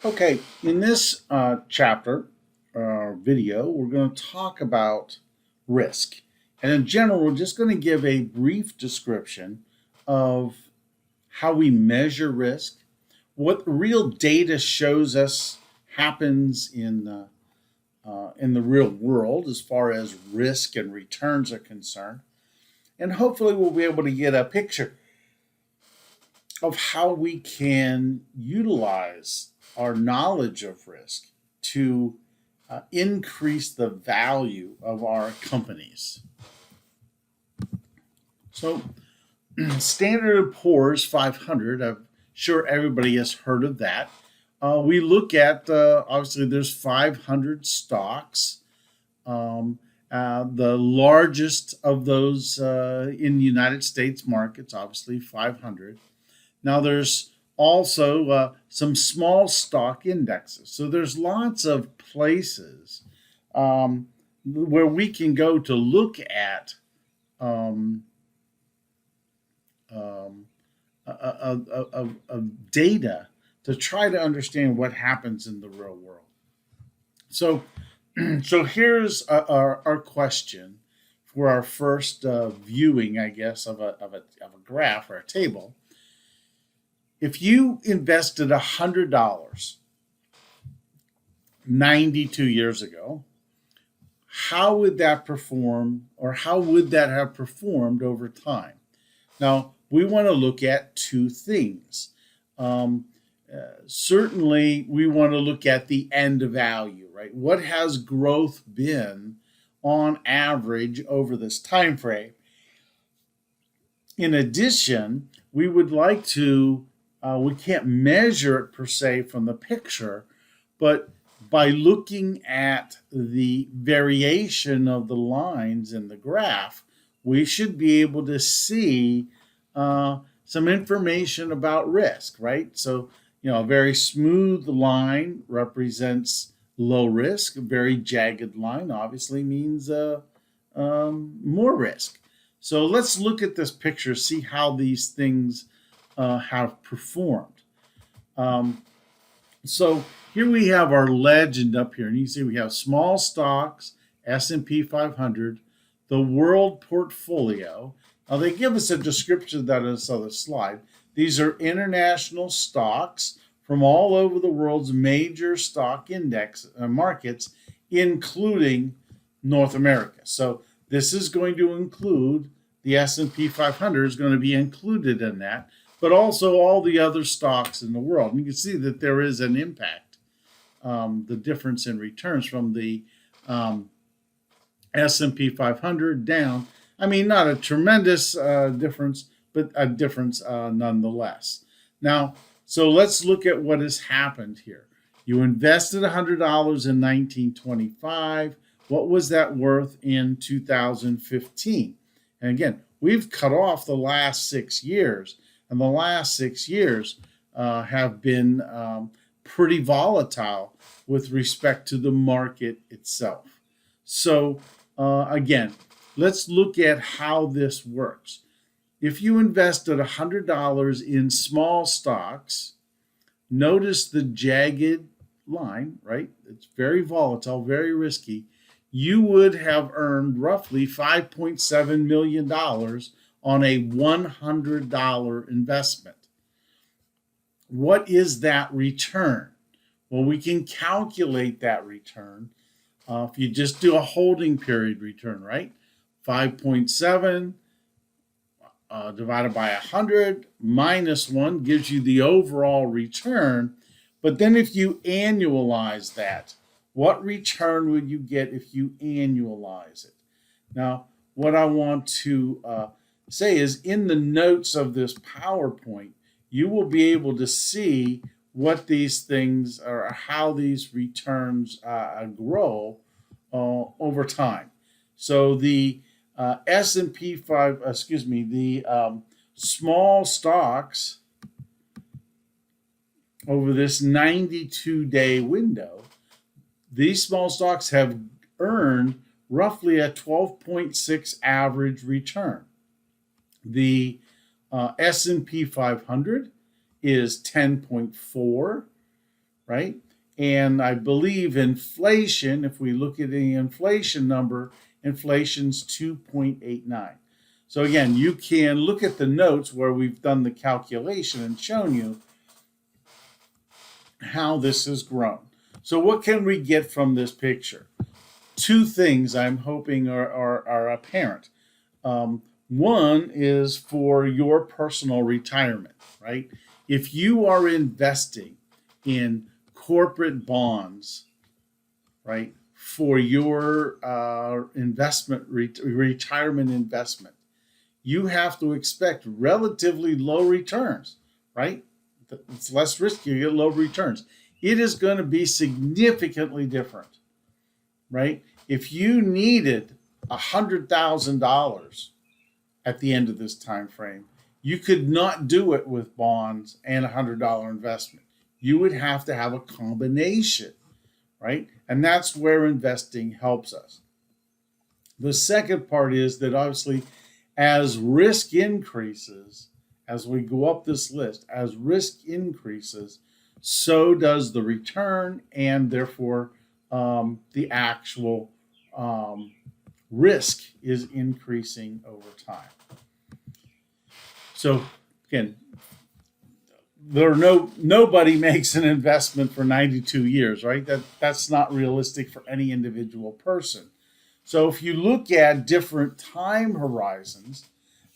Okay, in this chapter video, we're going to talk about risk. And in general, we're just going to give a brief description of how we measure risk, what real data shows us happens in the real world as far as risk and returns are concerned. And hopefully, we'll be able to get a picture of how we can utilize our knowledge of risk to increase the value of our companies. So, Standard & Poor's 500, I'm sure everybody has heard of that. We look at, obviously, there's 500 stocks. The largest of those in the United States markets, obviously 500. Now there's also some small stock indexes. So there's lots of places where we can go to look at um, um, data to try to understand what happens in the real world. So, so here's our question for our first viewing, I guess, of a graph or a table. If you invested $100 92 years ago, how would that perform, or how would that have performed over time? Now, we want to look at two things. Um, Certainly, we want to look at the end value, right? What has growth been on average over this time frame? In addition, we would like to, we can't measure it per se from the picture, but by looking at the variation of the lines in the graph, we should be able to see some information about risk, right? So, a very smooth line represents low risk. A very jagged line obviously means more risk. So let's look at this picture, see how these things have performed. Um, so here we have our legend up here, and you see we have small stocks, S&P 500, the world portfolio. Now they give us a description of that on this other slide. These are international stocks from all over the world's major stock index markets, including North America. So this is going to include the S&P 500 is going to be included in that, but also all the other stocks in the world. And you can see that there is an impact, the difference in returns from the S&P 500 down. I mean, not a tremendous difference, but a difference nonetheless. Now, so let's look at what has happened here. You invested $100 in 1925. What was that worth in 2015? And again, we've cut off the last 6 years, and the last 6 years have been pretty volatile with respect to the market itself. So again, let's look at how this works. If you invested $100 in small stocks, notice the jagged line, right? It's very volatile, very risky. You would have earned roughly $5.7 million on a $100 investment. What is that return? Well, we can calculate that return if you just do a holding period return, right? 5.7 divided by 100 minus 1 gives you the overall return. But then if you annualize that, what return would you get if you annualize it? Now, what I want to say is in the notes of this PowerPoint, you will be able to see what these things are, how these returns grow over time. So the S&P 5, the small stocks over this 92-day window, these small stocks have earned roughly a 12.6 average return. The S&P 500 is 10.4, right? And I believe inflation, if we look at the inflation number, inflation's 2.89. So again, you can look at the notes where we've done the calculation and shown you how this has grown. So what can we get from this picture? Two things I'm hoping are apparent. One is for your personal retirement, right? If you are investing in corporate bonds, right, for your retirement investment, you have to expect relatively low returns, right? It's less risky, you get low returns. It is going to be significantly different, right? If you needed $100,000 at the end of this time frame, you could not do it with bonds and a $100 investment. You would have to have a combination, right? And that's where investing helps us. The second part is that obviously as risk increases, as we go up this list, as risk increases, so does the return, and therefore the actual risk is increasing over time. So again, nobody makes an investment for 92 years, right? That's not realistic for any individual person. So if you look at different time horizons,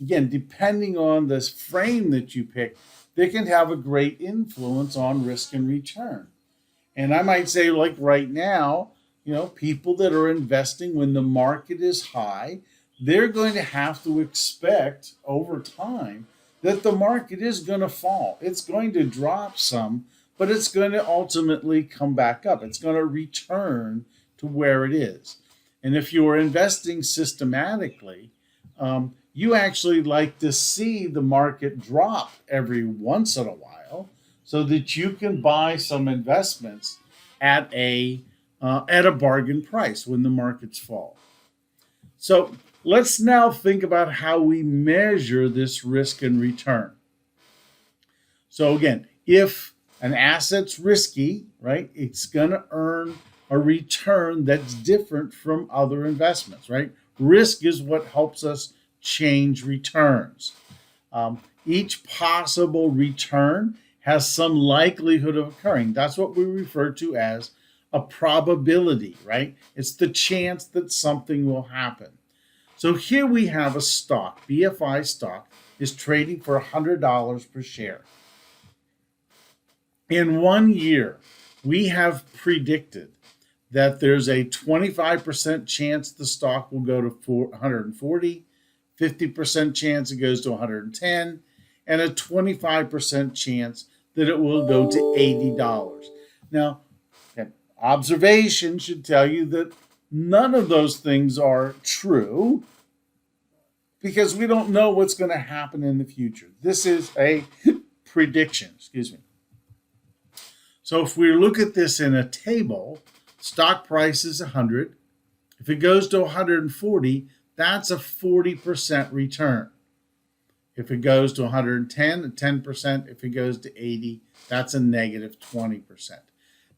again, depending on this frame that you pick, they can have a great influence on risk and return. And I might say, like right now, people that are investing when the market is high, they're going to have to expect over time that the market is going to fall. It's going to drop some, but it's going to ultimately come back up. It's going to return to where it is. And if you are investing systematically, you actually like to see the market drop every once in a while so that you can buy some investments at a bargain price when the markets fall. So let's now think about how we measure this risk and return. So again, if an asset's risky, right, it's going to earn a return that's different from other investments, right? Risk is what helps us change returns. Each possible return has some likelihood of occurring. That's what we refer to as a probability, right? It's the chance that something will happen. So here we have a stock, BFI stock, is trading for $100 per share. In 1 year, we have predicted that there's a 25% chance the stock will go to 140, 50% chance it goes to 110, and a 25% chance that it will go to $80. Now, observation should tell you that none of those things are true because we don't know what's going to happen in the future. This is a prediction, So if we look at this in a table, stock price is 100. If it goes to 140, that's a 40% return. If it goes to 110, a 10%. If it goes to 80, that's a negative 20%.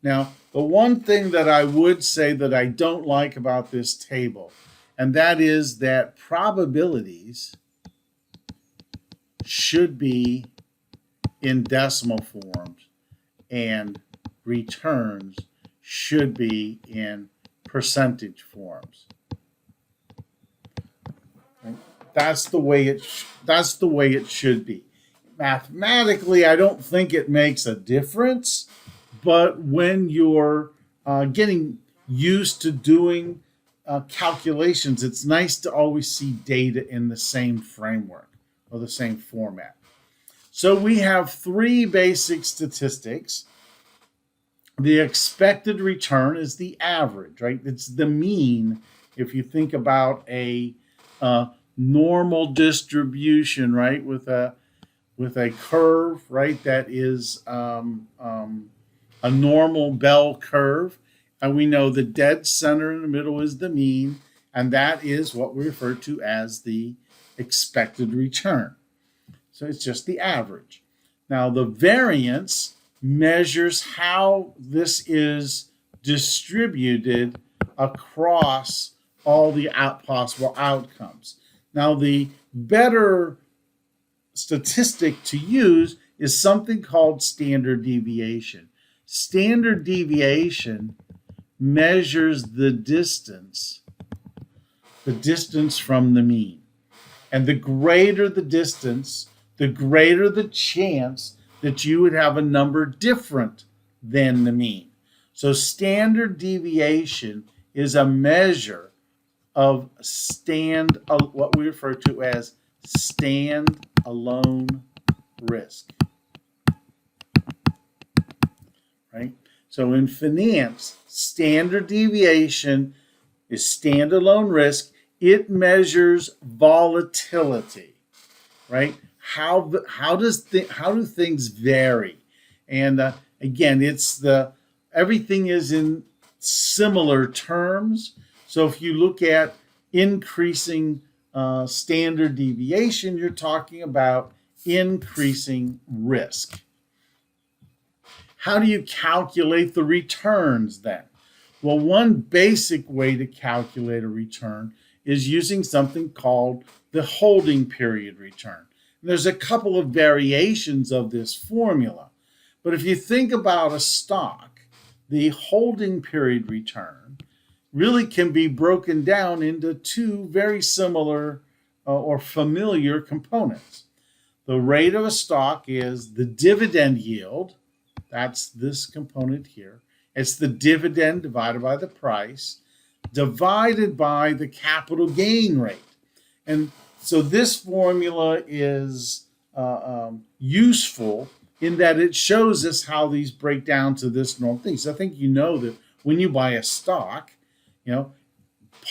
Now, the one thing that I would say that I don't like about this table, and that is that probabilities should be in decimal forms and returns should be in percentage forms. That's the way it should be. Mathematically, I don't think it makes a difference, but when you're getting used to doing calculations, it's nice to always see data in the same framework or the same format. So we have three basic statistics. The expected return is the average, right? It's the mean. If you think about a normal distribution, right, with a curve, right, that is a normal bell curve, and we know the dead center in the middle is the mean, and that is what we refer to as the expected return. So it's just the average. Now the variance measures how this is distributed across all the possible outcomes. Now, the better statistic to use is something called standard deviation. Standard deviation measures the distance from the mean. And the greater the distance, the greater the chance that you would have a number different than the mean. So standard deviation is a measure of what we refer to as stand-alone risk. Right? So in finance, standard deviation is standalone risk. It measures volatility, right? How do things vary? And again, everything is in similar terms. So if you look at increasing standard deviation, you're talking about increasing risk. How do you calculate the returns then? Well, one basic way to calculate a return is using something called the holding period return. And there's a couple of variations of this formula. But if you think about a stock, the holding period return really can be broken down into two very similar or familiar components. The rate of a stock is the dividend yield. That's this component here. It's the dividend divided by the price, divided by the capital gain rate. And so this formula is useful in that it shows us how these break down to this normal thing. So I think you know that when you buy a stock,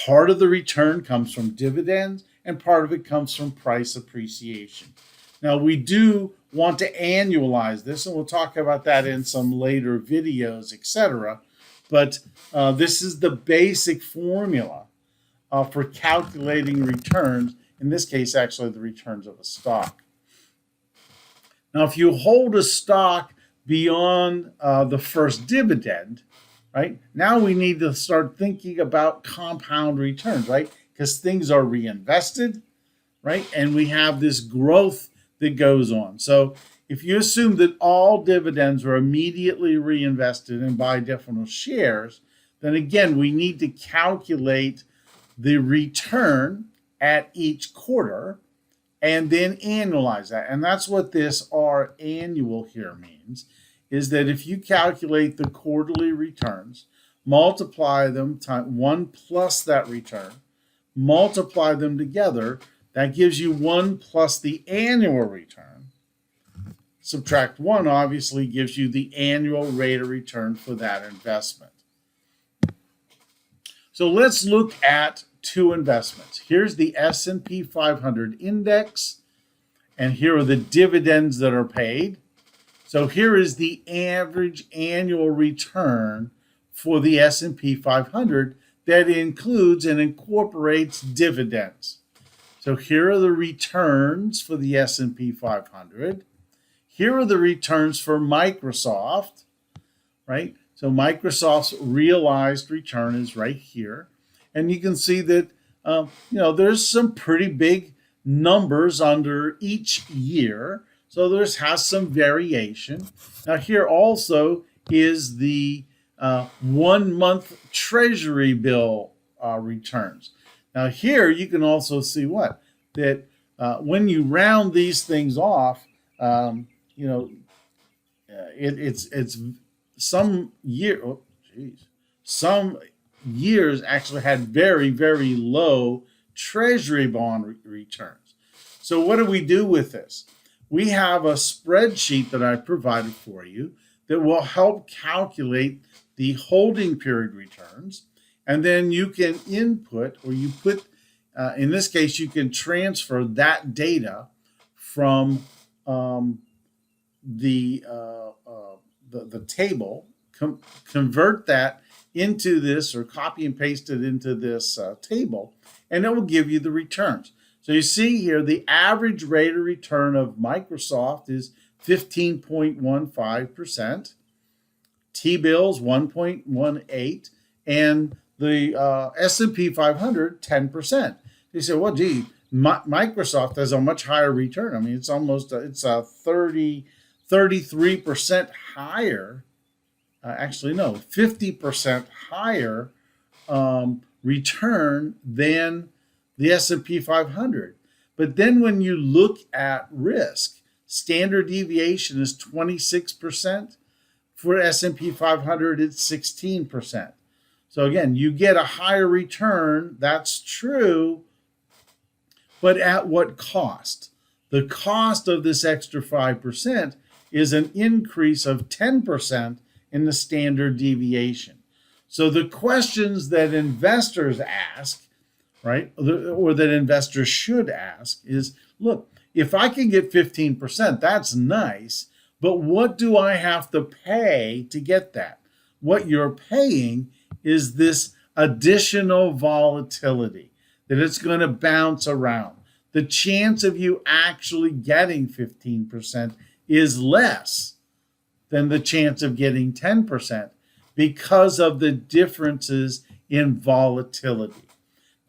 part of the return comes from dividends and part of it comes from price appreciation. Now, we do want to annualize this, and we'll talk about that in some later videos, etc. But this is the basic formula for calculating returns, in this case, actually the returns of a stock. Now, if you hold a stock beyond the first dividend, right, now we need to start thinking about compound returns, right? Because things are reinvested, right? And we have this growth that goes on. So if you assume that all dividends are immediately reinvested and buy different shares, then again, we need to calculate the return at each quarter and then annualize that. And that's what this R annual here means, is that if you calculate the quarterly returns, multiply them times 1 plus that return, multiply them together, that gives you 1 plus the annual return. Subtract 1 obviously gives you the annual rate of return for that investment. So let's look at two investments. Here's the S&P 500 index, and here are the dividends that are paid. So here is the average annual return for the S&P 500 that includes and incorporates dividends. So here are the returns for the S&P 500. Here are the returns for Microsoft, right? So Microsoft's realized return is right here. And you can see that, there's some pretty big numbers under each year. So has some variation. Now here also is the 1 month Treasury bill returns. Now here you can also see that when you round these things off, it's some years actually had very, very low Treasury bond returns. So what do we do with this? We have a spreadsheet that I provided for you that will help calculate the holding period returns. And then you can input, or you put, in this case, you can transfer that data from the table, convert that into this, or copy and paste it into this table, and it will give you the returns. So you see here, the average rate of return of Microsoft is 15.15%, T-bills 1.18, and the S&P 500 10%. You say, well, gee, Microsoft has a much higher return. I mean, it's almost it's a 33% higher. Actually, no, 50% higher return than the S&P 500. But then when you look at risk, standard deviation is 26%. For S&P 500, it's 16%. So again, you get a higher return. That's true. But at what cost? The cost of this extra 5% is an increase of 10% in the standard deviation. So the questions that investors ask, right, or that investors should ask is, look, if I can get 15%, that's nice, but what do I have to pay to get that? What you're paying is this additional volatility, that it's going to bounce around. The chance of you actually getting 15% is less than the chance of getting 10% because of the differences in volatility.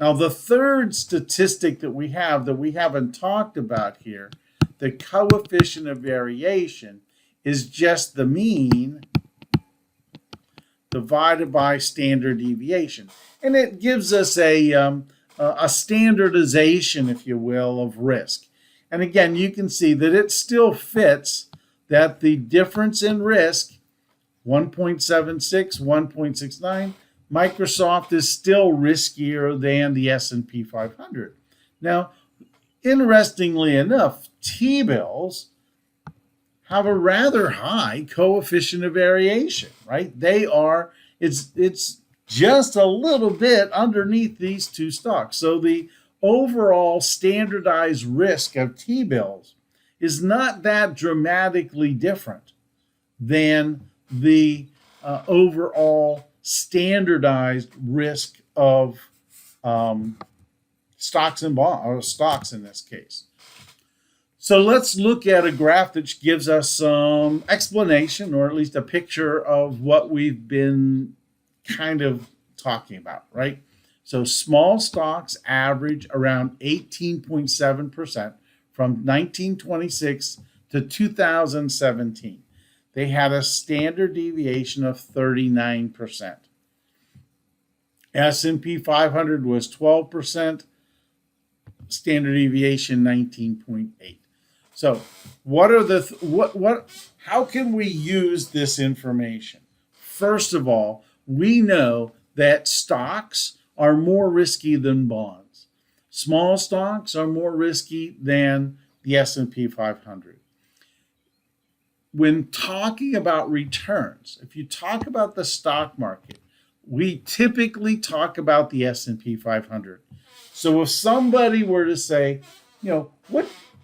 Now, the third statistic that we haven't talked about here, the coefficient of variation, is just the mean divided by standard deviation. And it gives us a standardization, if you will, of risk. And again, you can see that it still fits that the difference in risk, 1.76, 1.69, Microsoft is still riskier than the S&P 500. Now, interestingly enough, T-bills have a rather high coefficient of variation, right? It's just a little bit underneath these two stocks. So the overall standardized risk of T-bills is not that dramatically different than the overall standardized risk of stocks and bonds, or stocks in this case. So let's look at a graph that gives us some explanation, or at least a picture of what we've been kind of talking about, right? So small stocks average around 18.7% from 1926 to 2017. They had a standard deviation of 39%. S&P 500 was 12%, standard deviation 19.8. So, how can we use this information? First of all, we know that stocks are more risky than bonds. Small stocks are more risky than the S&P 500. When talking about returns, if you talk about the stock market, we typically talk about the S&P 500. So if somebody were to say,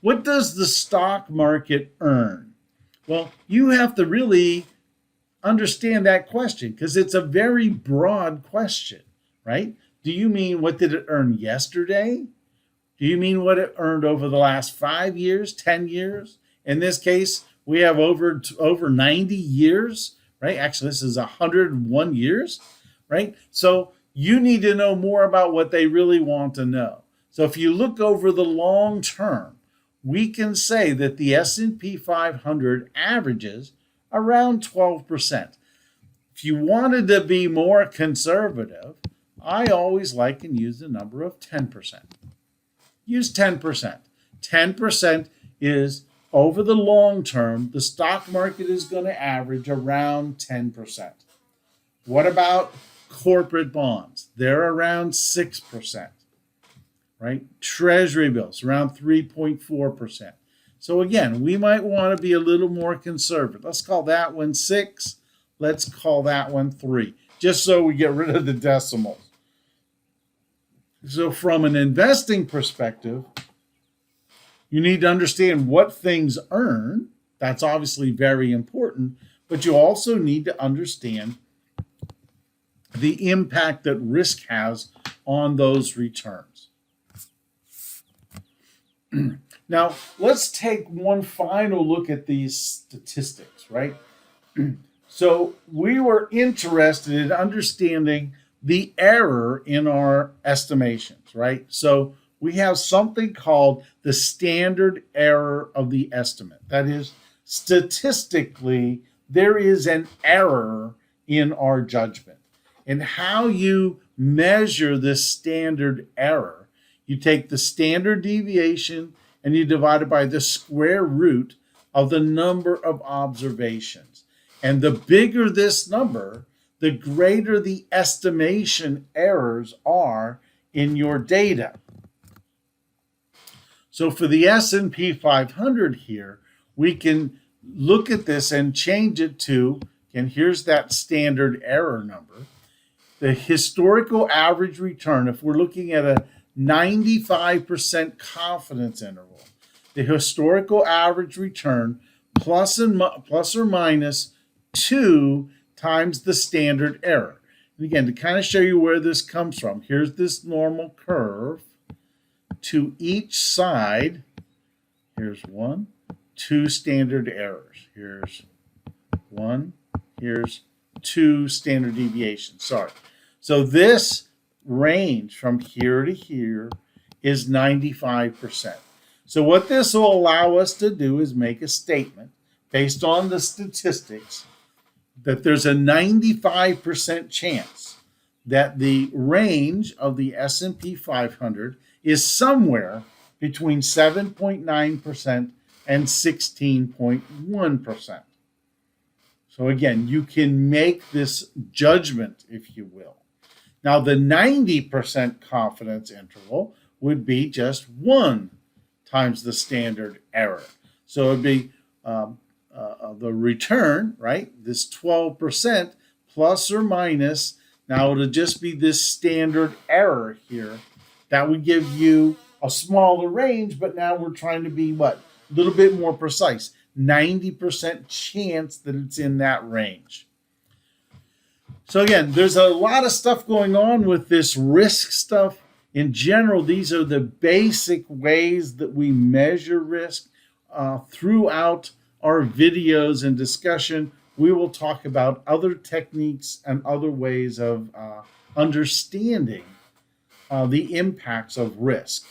what does the stock market earn? Well, you have to really understand that question, because it's a very broad question, right? Do you mean what did it earn yesterday? Do you mean what it earned over the last 5 years, 10 years? In this case, we have over 90 years, right? Actually, this is 101 years, right? So you need to know more about what they really want to know. So if you look over the long term, we can say that the S&P 500 averages around 12%. If you wanted to be more conservative, I always like and use the number of 10%. Use 10%. 10% is, over the long term, the stock market is going to average around 10%. What about corporate bonds? They're around 6%, right? Treasury bills, around 3.4%. So again, we might want to be a little more conservative. Let's call that one 6. Let's call that one 3, just so we get rid of the decimals. So from an investing perspective, you need to understand what things earn. That's obviously very important, but you also need to understand the impact that risk has on those returns. Now, let's take one final look at these statistics, right? So we were interested in understanding the error in our estimations, right? So we have something called the standard error of the estimate. That is, statistically, there is an error in our judgment. And how you measure this standard error, you take the standard deviation and you divide it by the square root of the number of observations. And the bigger this number, the greater the estimation errors are in your data. So for the S&P 500 here, we can look at this and change it to, and here's that standard error number, the historical average return. If we're looking at a 95% confidence interval, the historical average return plus or minus 2 times the standard error. And again, to kind of show you where this comes from, here's this normal curve. To each side, here's 1, 2 standard errors. Here's 1, here's 2 standard deviations. Sorry. So this range from here to here is 95%. So what this will allow us to do is make a statement based on the statistics that there's a 95% chance that the range of the S&P 500 is somewhere between 7.9% and 16.1%. So again, you can make this judgment, if you will. Now, the 90% confidence interval would be just 1 times the standard error. So it would be the return, right? This 12% plus or minus. Now, it would just be this standard error here. That would give you a smaller range, but now we're trying to be what? A little bit more precise. 90% chance that it's in that range. So again, there's a lot of stuff going on with this risk stuff. In general, these are the basic ways that we measure risk. Throughout our videos and discussion, we will talk about other techniques and other ways of understanding the impacts of risk.